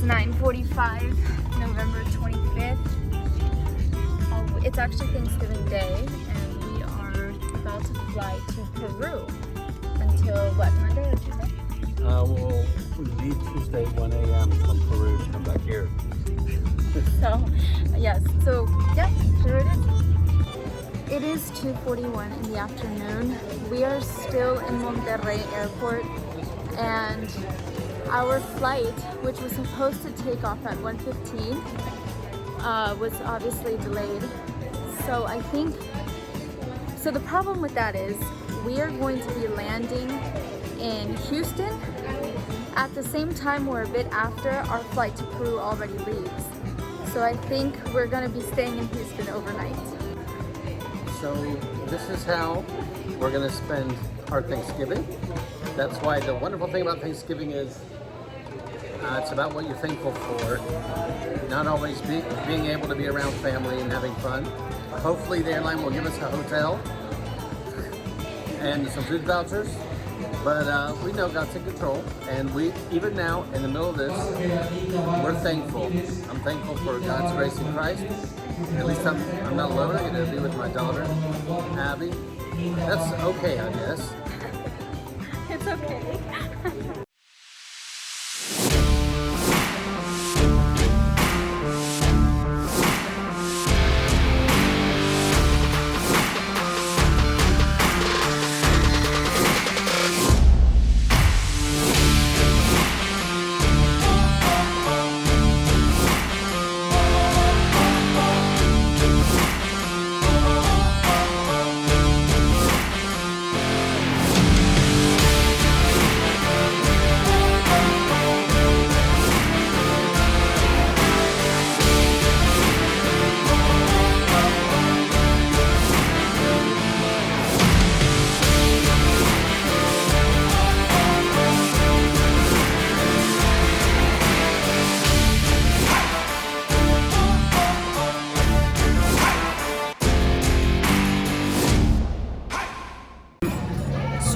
9:45, November 25th. It's actually Thanksgiving Day, and we are about to fly to Peru until what, Monday or Tuesday? We leave Tuesday 1 a.m. from Peru to come back here. So, yes. So, yeah, here it is. It is 2:41 in the afternoon. We are still in Monterrey Airport, and our flight, which was supposed to take off at 1:15, was obviously delayed. So the problem with that is we are going to be landing in Houston at the same time or a bit after our flight to Peru already leaves. So I think we're going to be staying in Houston overnight. So this is how we're going to spend our Thanksgiving. That's why the wonderful thing about Thanksgiving is it's about what you're thankful for. Not always being able to be around family and having fun. Hopefully the airline will give us a hotel and some food vouchers. But we know God's in control, and we, even now, in the middle of this, we're thankful. I'm thankful for God's grace in Christ. At least I'm not alone. I'm going to be with my daughter, Abby. That's okay, I guess. It's okay.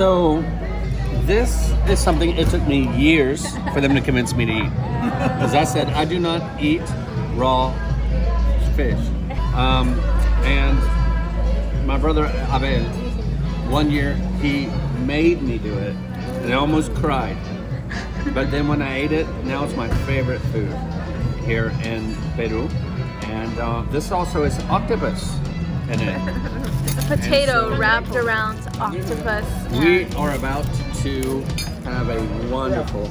So this is something it took me years for them to convince me to eat. As I said, I do not eat raw fish. And my brother Abel, one year he made me do it, and I almost cried. But then when I ate it, now it's my favorite food here in Peru. And this also is octopus in it. Potato wrapped around octopus. We are about to have a wonderful,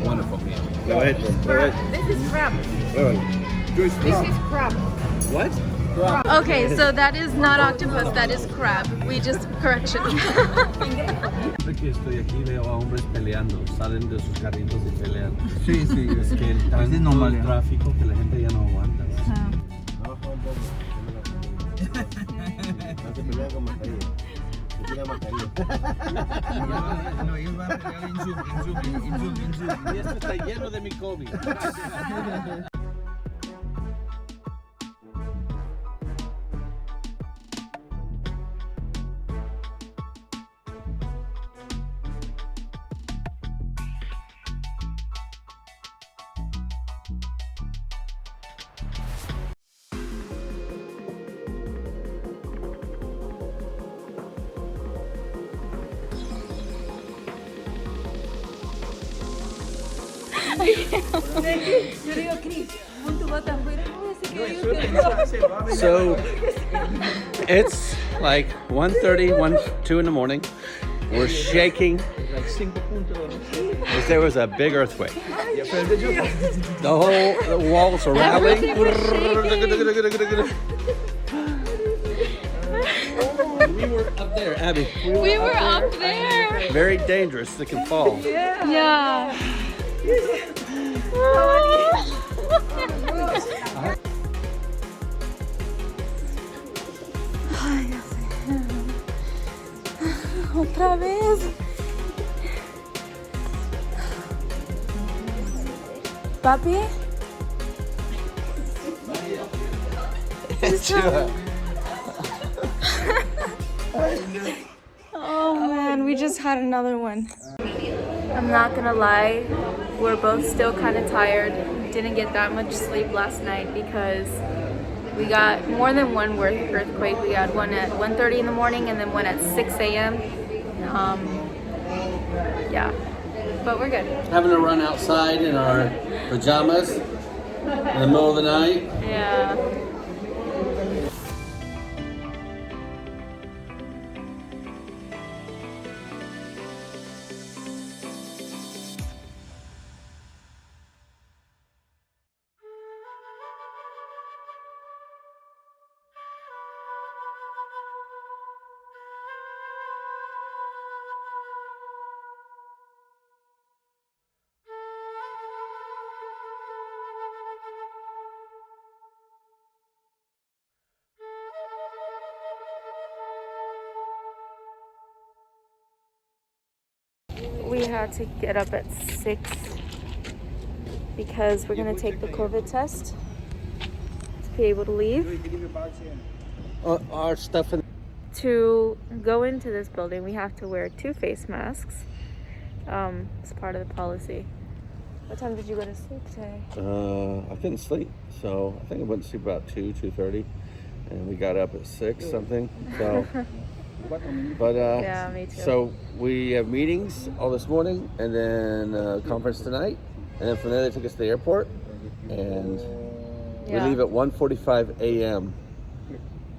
wonderful meal. Go ahead. This is crab. This is crab. What? Okay, so that is not octopus, that is crab. We just, correction. Siempre que estoy aquí veo a hombres peleando, salen de sus carritos y pelean. Sí, sí, es que tanto el tráfico que la gente ya no aguanta. No se pelea con mascarilla. Se tira mascarilla. No, ellos van a pelear en Zoom. Y esto está lleno de mi COVID. So it's like 1:30, 2 in the morning. We're shaking. As there was a big earthquake. The walls are rattling. We were up there, Abby. We were up there. Very dangerous. It can fall. Yeah. Otra vez. Papi? Oh man, we just had another one. I'm not gonna lie, we're both still kind of tired. Didn't get that much sleep last night because we got more than one earthquake. We got one at 1:30 in the morning and then one at 6 a.m. Yeah, but we're good. Having a run outside in our pajamas in the middle of the night. Yeah. We had to get up at 6 because we're gonna take the COVID test to be able to leave. Our stuff in. To go into this building, we have to wear 2 face masks. It's part of the policy. What time did you go to sleep today? I couldn't sleep, so I think I went to sleep about 2:30, and we got up at 6 something. So, but Yeah, me too. So we have meetings all this morning, and then a conference tonight, and then from there they took us to the airport, and we leave at 1:45 a.m.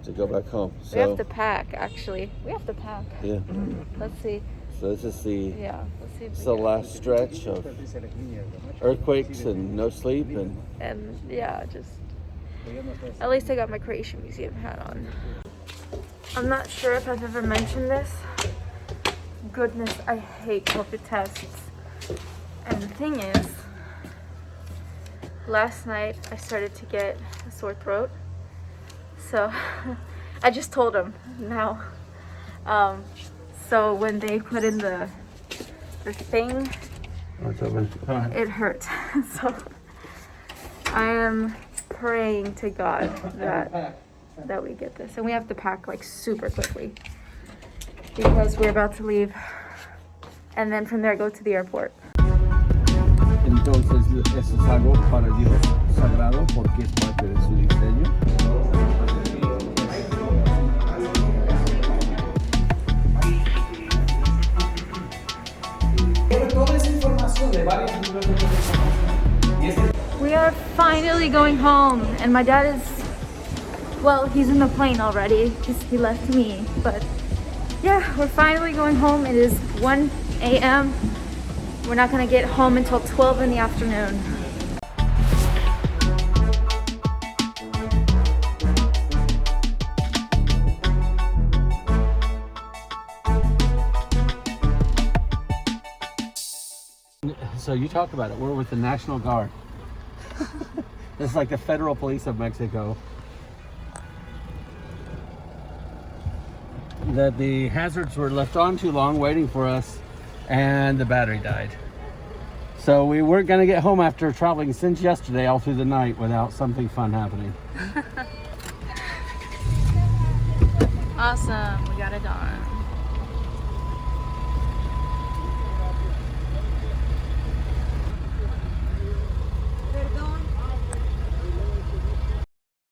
to go back home. So we have to pack. Actually, we have to pack. Yeah. Let's see. So this is the Let's see. it's the last stretch of earthquakes and no sleep and yeah, just at least I got my Croatian Museum hat on. I'm not sure if I've ever mentioned this. Goodness, I hate COVID tests. And the thing is, last night I started to get a sore throat. So I just told him now. So when they put in the thing, it hurt. So I am praying to God that we get this, and we have to pack like super quickly because we're about to leave, and then from there go to the airport. Entonces eso es algo para Dios sagrado porque es parte de su diseño. We are finally going home, and my dad is, well, he's in the plane already because he left me, but yeah, we're finally going home. It is 1 a.m. We're not gonna get home until 12 in the afternoon. So you talk about it. We're with the National Guard. It's like the Federal Police of Mexico. That the hazards were left on too long waiting for us, and the battery died. So we weren't going to get home after traveling since yesterday all through the night without something fun happening. Awesome, we got it done.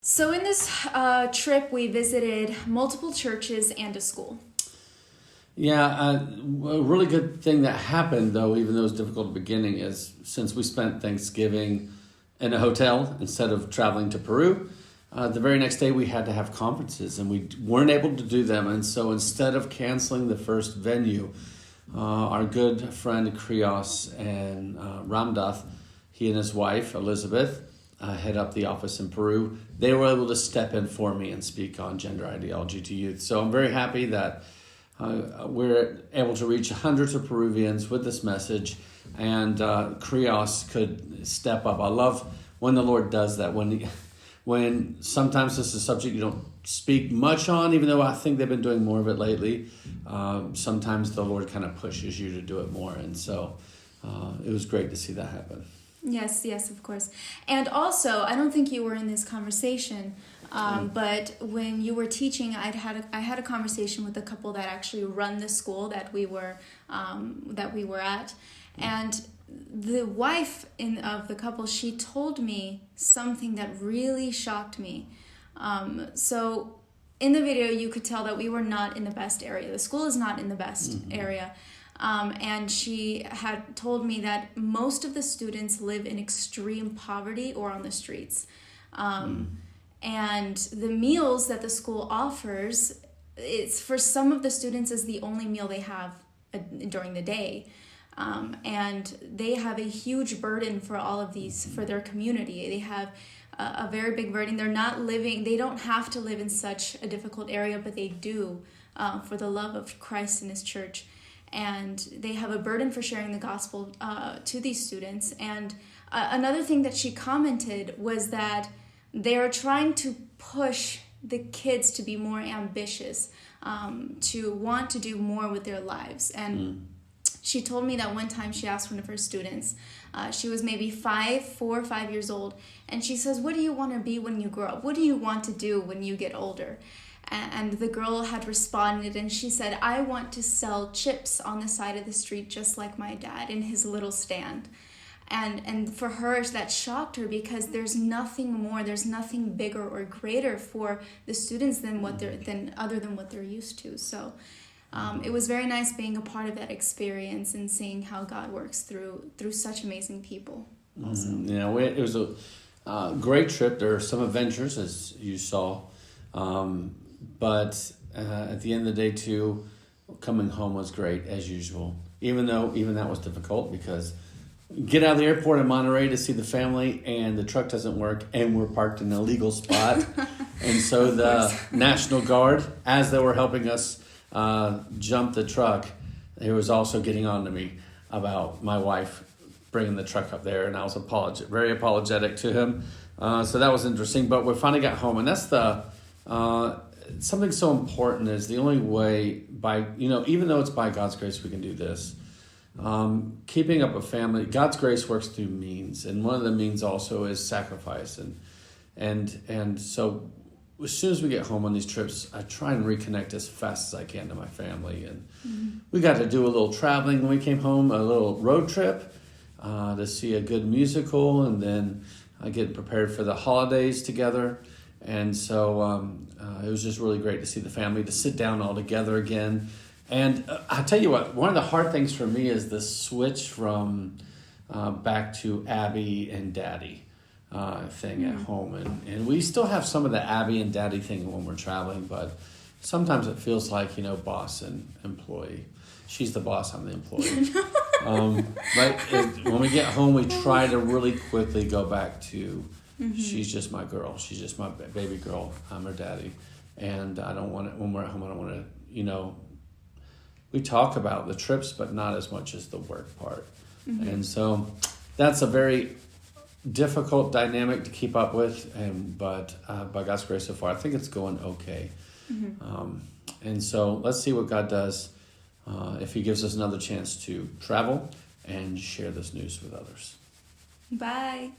So in this trip, we visited multiple churches and a school. Yeah, a really good thing that happened, though, even though it was difficult at the beginning, is since we spent Thanksgiving in a hotel instead of traveling to Peru, the very next day we had to have conferences, and we weren't able to do them. And so instead of canceling the first venue, our good friend Krios and Ramdath, he and his wife, Elizabeth, head up the office in Peru. They were able to step in for me and speak on gender ideology to youth. So I'm very happy that we're able to reach hundreds of Peruvians with this message, and Krios could step up. I love when the Lord does that, when sometimes this is a subject you don't speak much on, even though I think they've been doing more of it lately. Sometimes the Lord kind of pushes you to do it more, and so it was great to see that happen. Yes, of course. And also, I don't think you were in this conversation, but when you were teaching, I had a conversation with a couple that actually run the school that we were at, and the wife of the couple, she told me something that really shocked me. So in the video, you could tell that we were not in the best area. The school is not in the best area. And she had told me that most of the students live in extreme poverty or on the streets. And the meals that the school offers, it's for some of the students is the only meal they have during the day. And they have a huge burden for all of these, for their community. They have a very big burden. They don't have to live in such a difficult area, but they do for the love of Christ and his church. And they have a burden for sharing the gospel to these students. And another thing that she commented was that they are trying to push the kids to be more ambitious, to want to do more with their lives. And she told me that one time she asked one of her students, she was maybe 4 or 5 years old, and she says, "What do you want to be when you grow up? What do you want to do when you get older?" And the girl had responded, and she said, "I want to sell chips on the side of the street just like my dad in his little stand." And for her, that shocked her, because there's nothing more, there's nothing bigger or greater for the students than what they're used to. So it was very nice being a part of that experience and seeing how God works through such amazing people. Also. It was a great trip. There are some adventures, as you saw, but at the end of the day, too, coming home was great as usual. Even that was difficult, because get out of the airport in Monterey to see the family, and the truck doesn't work, and we're parked in an illegal spot. And so the National Guard, as they were helping us jump the truck, he was also getting on to me about my wife bringing the truck up there, and I was very apologetic to him. So that was interesting, but we finally got home, and that's something so important is the only way even though it's by God's grace we can do this. Keeping up a family, God's grace works through means, and one of the means also is sacrifice, and so as soon as we get home on these trips, I try and reconnect as fast as I can to my family, and we got to do a little traveling when we came home, a little road trip to see a good musical, and then get prepared for the holidays together. And so it was just really great to see the family, to sit down all together again. And I'll tell you what, one of the hard things for me is the switch from back to Abby and Daddy thing at home. And we still have some of the Abby and Daddy thing when we're traveling, but sometimes it feels like, boss and employee. She's the boss, I'm the employee. When we get home, we try to really quickly go back to, she's just my girl. She's just my baby girl. I'm her daddy. And I don't want it, when we're at home, I don't want to, we talk about the trips, but not as much as the work part. And so that's a very difficult dynamic to keep up with, but by God's grace so far, I think it's going okay. And so let's see what God does if he gives us another chance to travel and share this news with others. Bye.